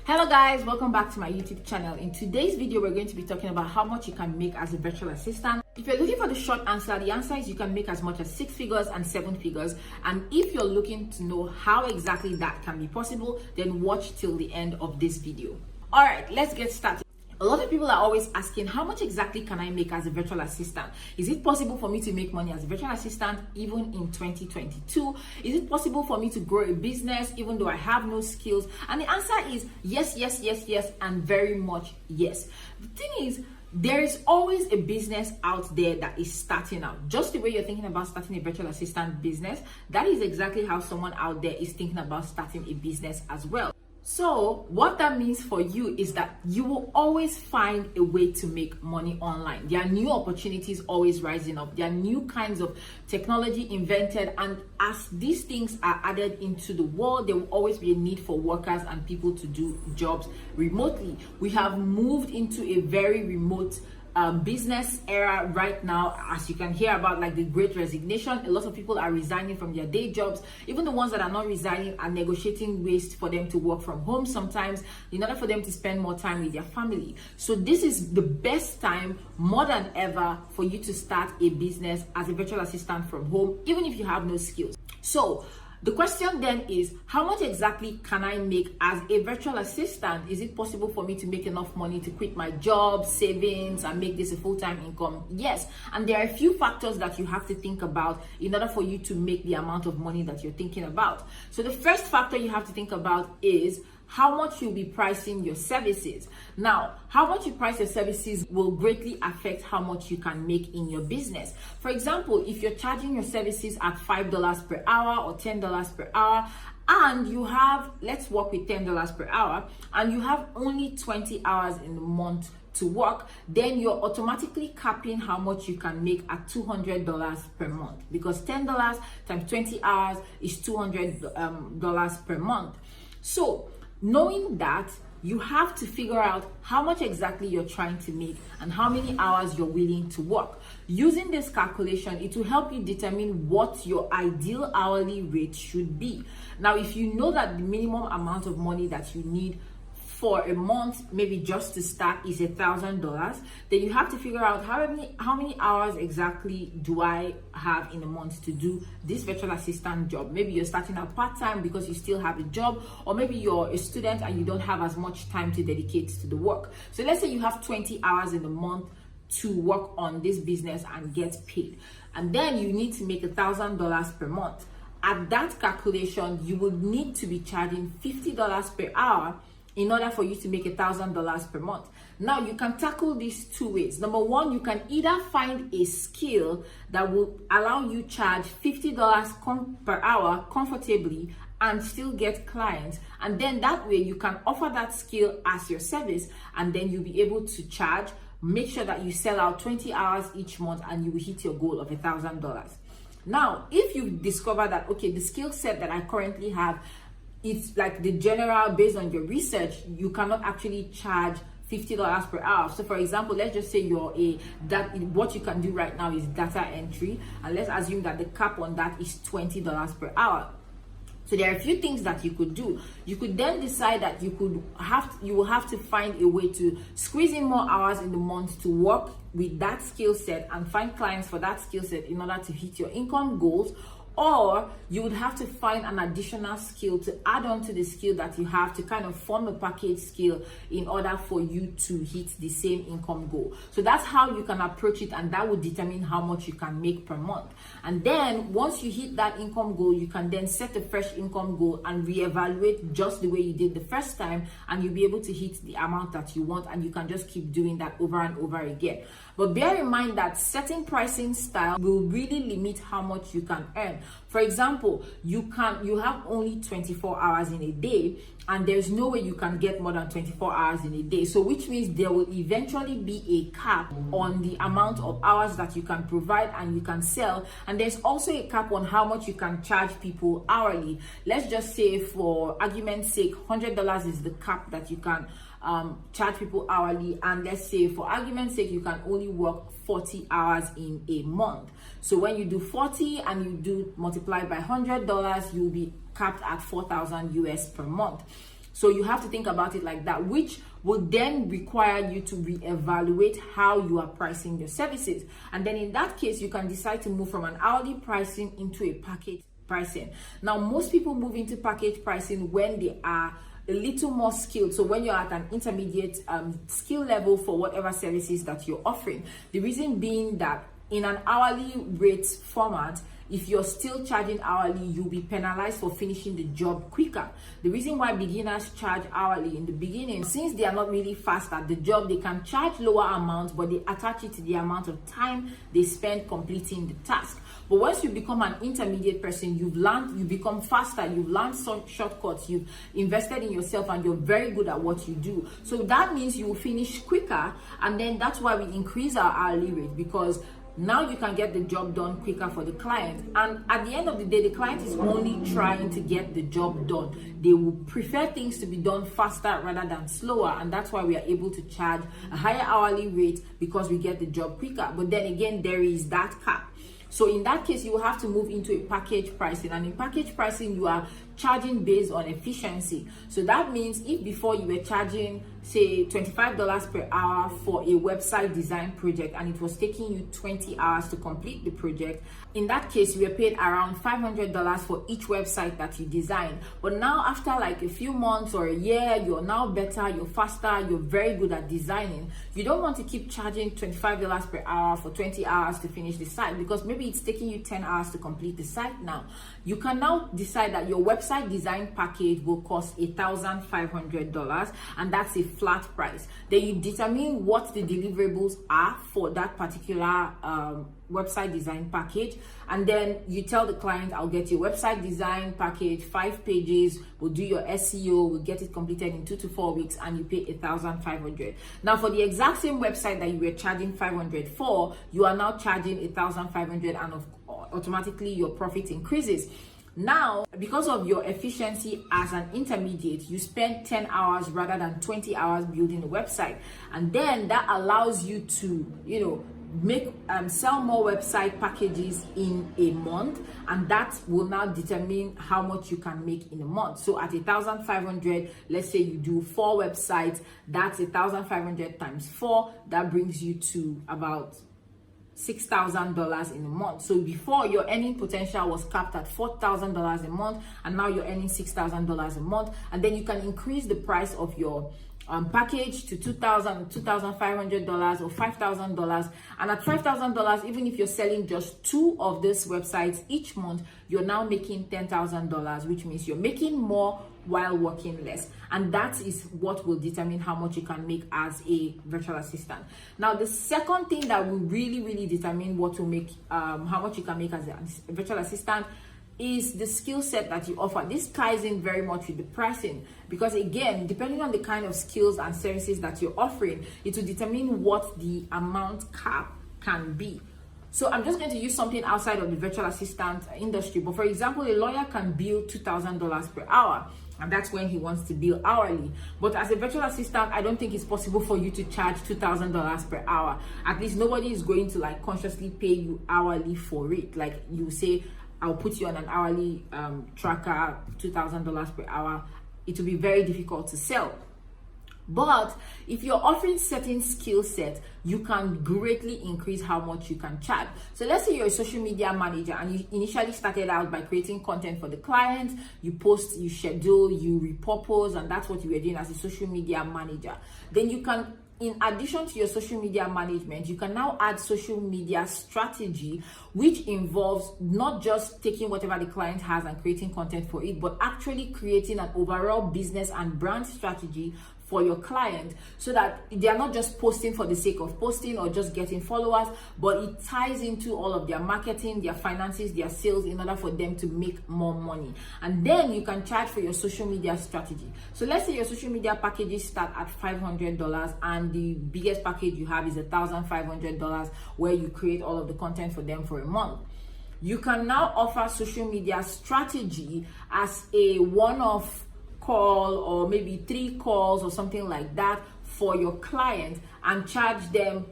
Hello guys, welcome back to my YouTube channel. In today's video, we're going to be talking about how much you can make as a virtual assistant. If you're looking for the short answer, the answer is you can make as much as 6 figures and 7 figures. And if you're looking to know how exactly that can be possible, then watch till the end of this video. All right, let's get started. A lot of people are always asking, how much exactly can I make as a virtual assistant? Is it possible for me to make money as a virtual assistant even in 2022? Is it possible for me to grow a business even though I have no skills? And the answer is yes, yes, yes, yes, and very much yes. The thing is, there is always a business out there that is starting out. Just the way you're thinking about starting a virtual assistant business, that is exactly how someone out there is thinking about starting a business as well. So what that means for you is that you will always find a way to make money online. There are new opportunities always rising up. There are new kinds of technology invented, and as these things are added into the world, there will always be a need for workers and people to do jobs remotely. We have moved into a very remote business era right now, as you can hear about, like the Great Resignation. A lot of people are resigning from their day jobs. Even the ones that are not resigning are negotiating ways for them to work from home sometimes in order for them to spend more time with their family. So this is the best time, more than ever, for you to start a business as a virtual assistant from home, even if you have no skills. So the question then is, how much exactly can I make as a virtual assistant? Is it possible for me to make enough money to quit my job, savings, and make this a full-time income? Yes. And there are a few factors that you have to think about in order for you to make the amount of money that you're thinking about. So the first factor you have to think about is how much you'll be pricing your services. Now, how much you price your services will greatly affect how much you can make in your business. For example, if you're charging your services at $5 per hour or $10 per hour, and you have, let's work with $10 per hour, and you have only 20 hours in the month to work, then you're automatically capping how much you can make at $200 per month, because $10 times 20 hours is $200 per month. So knowing that, you have to figure out how much exactly you're trying to make and how many hours you're willing to work. Using this calculation, it will help you determine what your ideal hourly rate should be. Now, if you know that the minimum amount of money that you need for a month, maybe just to start, is $1,000, then you have to figure out how many hours exactly do I have in a month to do this virtual assistant job. Maybe you're starting out part-time because you still have a job, or maybe you're a student and you don't have as much time to dedicate to the work. So let's say you have 20 hours in a month to work on this business and get paid, and then you need to make $1,000 per month. At that calculation, you would need to be charging $50 per hour in order for you to make $1,000 per month. Now, you can tackle these two ways. Number one, you can either find a skill that will allow you charge $50 per hour comfortably and still get clients, and then that way you can offer that skill as your service, and then you'll be able to charge. Make sure that you sell out 20 hours each month and you will hit your goal of $1,000. Now, if you discover that, okay, the skill set that I currently have, it's like the general, based on your research, you cannot actually charge $50 per hour. So for example, let's just say what you can do right now is data entry, and let's assume that the cap on that is $20 per hour. So there are a few things that you could do. You could then decide that you will have to find a way to squeeze in more hours in the month to work with that skill set and find clients for that skill set in order to hit your income goals. Or you would have to find an additional skill to add on to the skill that you have to kind of form a package skill in order for you to hit the same income goal. So that's how you can approach it, and that will determine how much you can make per month. And then once you hit that income goal, you can then set a fresh income goal and reevaluate just the way you did the first time, and you'll be able to hit the amount that you want, and you can just keep doing that over and over again. But bear in mind that certain pricing style will really limit how much you can earn. For example, you have only 24 hours in a day, and there's no way you can get more than 24 hours in a day. So which means there will eventually be a cap on the amount of hours that you can provide and you can sell. And there's also a cap on how much you can charge people hourly. Let's just say, for argument's sake, $100 is the cap that you can charge people hourly, and let's say for argument's sake you can only work 40 hours in a month. So when you do 40 and you do multiply by $100, you'll be capped at 4,000 US per month. So you have to think about it like that, which will then require you to reevaluate how you are pricing your services. And then in that case, you can decide to move from an hourly pricing into a package pricing. Now, most people move into package pricing when they are a little more skilled. So when you're at an intermediate skill level for whatever services that you're offering. The reason being that in an hourly rate format, if you're still charging hourly, you'll be penalized for finishing the job quicker. The reason why beginners charge hourly in the beginning, since they are not really fast at the job, they can charge lower amounts, but they attach it to the amount of time they spend completing the task. But once you become an intermediate person, you've learned, you become faster, you've learned some shortcuts, you've invested in yourself, and you're very good at what you do. So that means you will finish quicker, and then that's why we increase our hourly rate, because now you can get the job done quicker for the client. And at the end of the day, the client is only trying to get the job done. They will prefer things to be done faster rather than slower. And that's why we are able to charge a higher hourly rate, because we get the job quicker. But then again, there is that cap. So in that case, you will have to move into a package pricing. And in package pricing, you are charging based on efficiency. So that means if before you were charging, say, $25 per hour for a website design project, and it was taking you 20 hours to complete the project, in that case, you were paid around $500 for each website that you design. But now, after like a few months or a year, you're now better, you're faster, you're very good at designing. You don't want to keep charging $25 per hour for 20 hours to finish the site, because maybe it's taking you 10 hours to complete the site now. You can now decide that your website design package will cost $1,500, and that's a flat price. Then you determine what the deliverables are for that particular website design package, and then you tell the client, I'll get your website design package, 5 pages, we'll do your SEO, we'll get it completed in 2 to 4 weeks, and you pay $1,500. Now for the exact same website that you were charging $500 for, you are now charging $1,500, and automatically your profit increases. Now, because of your efficiency as an intermediate, you spend 10 hours rather than 20 hours building a website. And then that allows you to, make sell more website packages in a month, and that will now determine how much you can make in a month. So at $1,500, let's say you do 4 websites, that's $1,500 times 4, that brings you to about $6,000 in a month. So before, your earning potential was capped at $4,000 a month, and now you're earning $6,000 a month. And then you can increase the price of your package to $2,000, $2,500 or $5,000. And at $5,000, even if you're selling just 2 of these websites each month, you're now making $10,000, which means you're making more while working less. And that is what will determine how much you can make as a virtual assistant. Now, the second thing that will really determine what will make how much you can make as a virtual assistant is the skill set that you offer. This ties in very much with the pricing, because again, depending on the kind of skills and services that you're offering, it will determine what the amount cap can be. So I'm just going to use something outside of the virtual assistant industry. But for example, a lawyer can bill $2,000 per hour, and that's when he wants to bill hourly. But as a virtual assistant, I don't think it's possible for you to charge $2,000 per hour. At least nobody is going to like consciously pay you hourly for it. Like you say, I'll put you on an hourly tracker, $2,000 per hour. It will be very difficult to sell. But if you're offering certain skill set, you can greatly increase how much you can charge. So let's say you're a social media manager, and you initially started out by creating content for the client. You post, you schedule, you repurpose, and that's what you were doing as a social media manager. Then you can, in addition to your social media management, you can now add social media strategy, which involves not just taking whatever the client has and creating content for it, but actually creating an overall business and brand strategy for your client, so that they are not just posting for the sake of posting or just getting followers, but it ties into all of their marketing, their finances, their sales, in order for them to make more money. And then you can charge for your social media strategy. So let's say your social media packages start at $500, and the biggest package you have is $1,500, where you create all of the content for them for a month. You can now offer social media strategy as a one-off call, or maybe 3 calls or something like that for your client, and charge them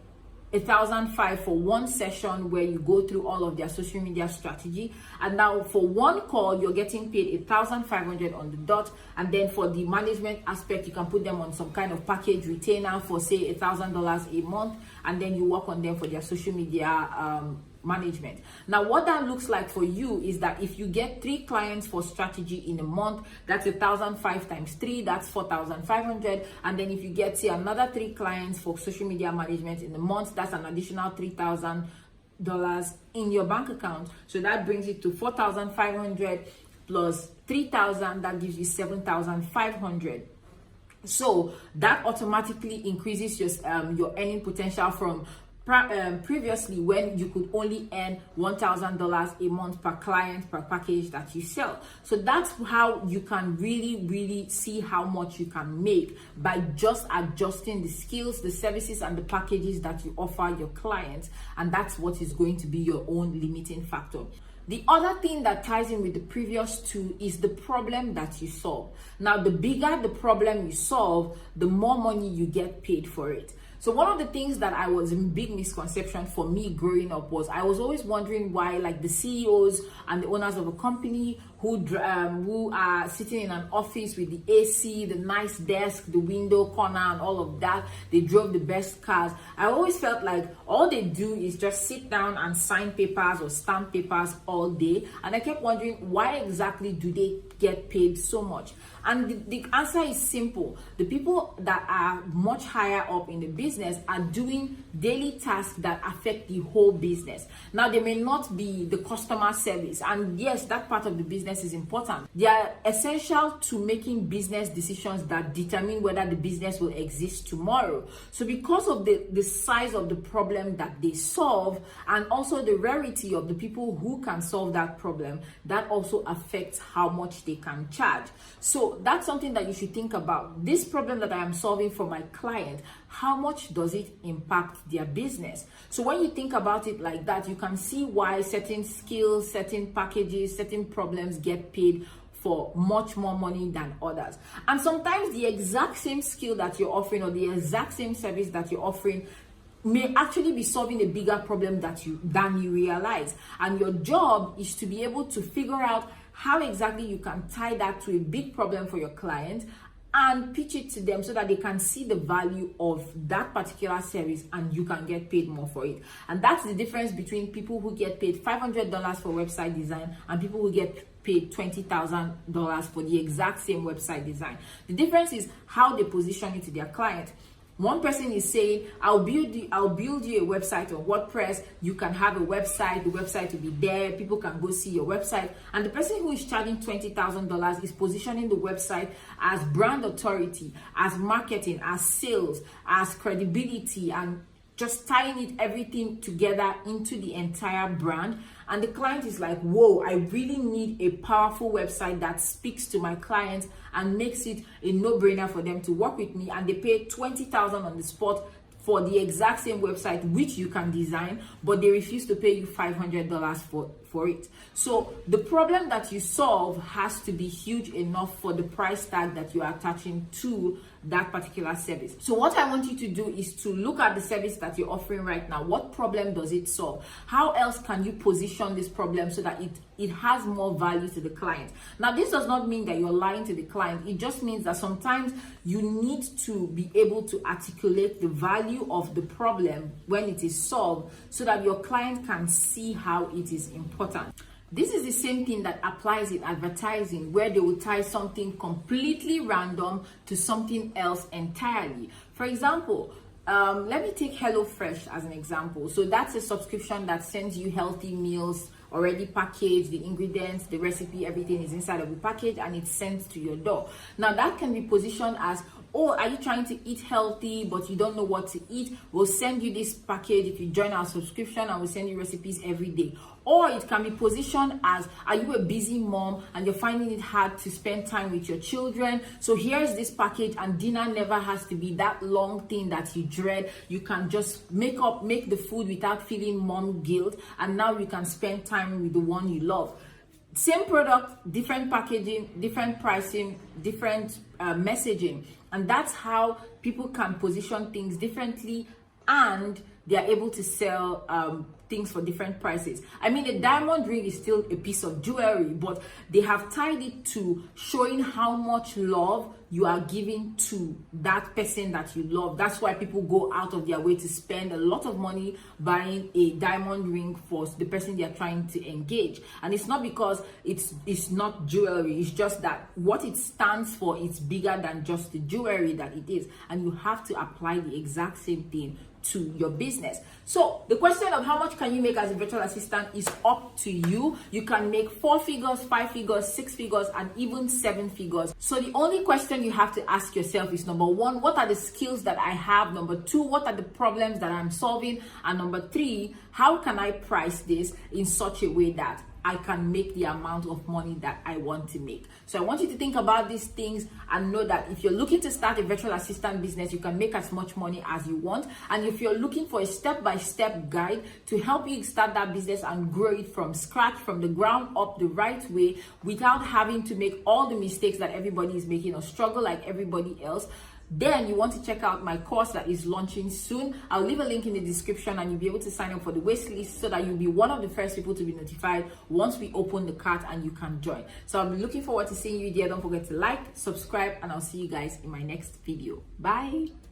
1,500 for one session where you go through all of their social media strategy. And now for one call, you're getting paid 1,500 on the dot. And then for the management aspect, you can put them on some kind of package retainer for say $1,000 a month, and then you work on them for their social media management. Now what that looks like for you is that if you get 3 clients for strategy in a month, that's 1,500 times 3, that's 4,500. And then if you get say another 3 clients for social media management in a month, that's an additional $3,000 in your bank account. So that brings it to 4,500 plus 3,000, that gives you 7,500. So that automatically increases your earning potential from previously, when you could only earn $1,000 a month per client per package that you sell. So that's how you can really see how much you can make by just adjusting the skills, the services, and the packages that you offer your clients. And that's what is going to be your own limiting factor. The other thing that ties in with the previous two is the problem that you solve. Now, the bigger the problem you solve, the more money you get paid for it. So one of the things that I was in big misconception for me growing up was I was always wondering why, like, the CEOs and the owners of a company who are sitting in an office with the AC, the nice desk, the window corner, and all of that, they drove the best cars. I always felt like all they do is just sit down and sign papers or stamp papers all day. And I kept wondering, why exactly do they get paid so much? And the answer is simple. The people that are much higher up in the business are doing daily tasks that affect the whole business. Now, they may not be the customer service, and yes, that part of the business is important. They are essential to making business decisions that determine whether the business will exist tomorrow. So because of the size of the problem that they solve, and also the rarity of the people who can solve that problem, that also affects how much they can charge. So that's something that you should think about. This problem that I am solving for my client, how much does it impact their business? So when you think about it like that, you can see why certain skills, certain packages, certain problems get paid for much more money than others. And sometimes the exact same skill that you're offering, or the exact same service that you're offering, may actually be solving a bigger problem than you realize. And your job is to be able to figure out how exactly you can tie that to a big problem for your client and pitch it to them so that they can see the value of that particular service and you can get paid more for it. And that's the difference between people who get paid $500 for website design and people who get paid $20,000 for the exact same website design. The difference is how they position it to their client. One person is saying, I'll build you a website on WordPress. You can have a website. The website will be there. People can go see your website. And the person who is charging $20,000 is positioning the website as brand authority, as marketing, as sales, as credibility, and just tying it everything together into the entire brand. And the client is like, whoa, I really need a powerful website that speaks to my clients and makes it a no-brainer for them to work with me. And they pay $20,000 on the spot for the exact same website which you can design, but they refuse to pay you $500 for it. So the problem that you solve has to be huge enough for the price tag that you are attaching to that particular service. So what I want you to do is to look at the service that you're offering right now. What problem does it solve? How else can you position this problem so that it has more value to the client? Now, this does not mean that you're lying to the client. It just means that sometimes you need to be able to articulate the value of the problem when it is solved so that your client can see how it is important. This is the same thing that applies in advertising, where they will tie something completely random to something else entirely. For example, let me take HelloFresh as an example. So that's a subscription that sends you healthy meals already packaged, the ingredients, the recipe, everything is inside of the package and it's sent to your door. Now that can be positioned as, oh, are you trying to eat healthy but you don't know what to eat? We'll send you this package if you join our subscription and we'll send you recipes every day. Or it can be positioned as, are you a busy mom and you're finding it hard to spend time with your children? So here's this package, and dinner never has to be that long thing that you dread. You can just make the food without feeling mom guilt, and now you can spend time with the one you love. Same product, different packaging, different pricing, different messaging. And that's how people can position things differently and they are able to sell things for different prices. I mean, a diamond ring is still a piece of jewelry, but they have tied it to showing how much love you are giving to that person that you love. That's why people go out of their way to spend a lot of money buying a diamond ring for the person they are trying to engage. And it's not because it's not jewelry, it's just that what it stands for is bigger than just the jewelry that it is, and you have to apply the exact same thing to your business. So the question of how much can you make as a virtual assistant is up to you. You can make 4 figures, 5 figures, 6 figures, and even 7 figures. So the only question you have to ask yourself is, number 1, what are the skills that I have? Number 2, what are the problems that I'm solving? And number 3, how can I price this in such a way that I can make the amount of money that I want to make? So I want you to think about these things and know that if you're looking to start a virtual assistant business, you can make as much money as you want. And if you're looking for a step-by-step guide to help you start that business and grow it from scratch, from the ground up, the right way, without having to make all the mistakes that everybody is making or struggle like everybody else, then you want to check out my course that is launching soon. I'll leave a link in the description and you'll be able to sign up for the wait list so that you'll be one of the first people to be notified once we open the cart and you can join. So I'll be looking forward to seeing you there. Don't forget to like, subscribe, and I'll see you guys in my next video. Bye.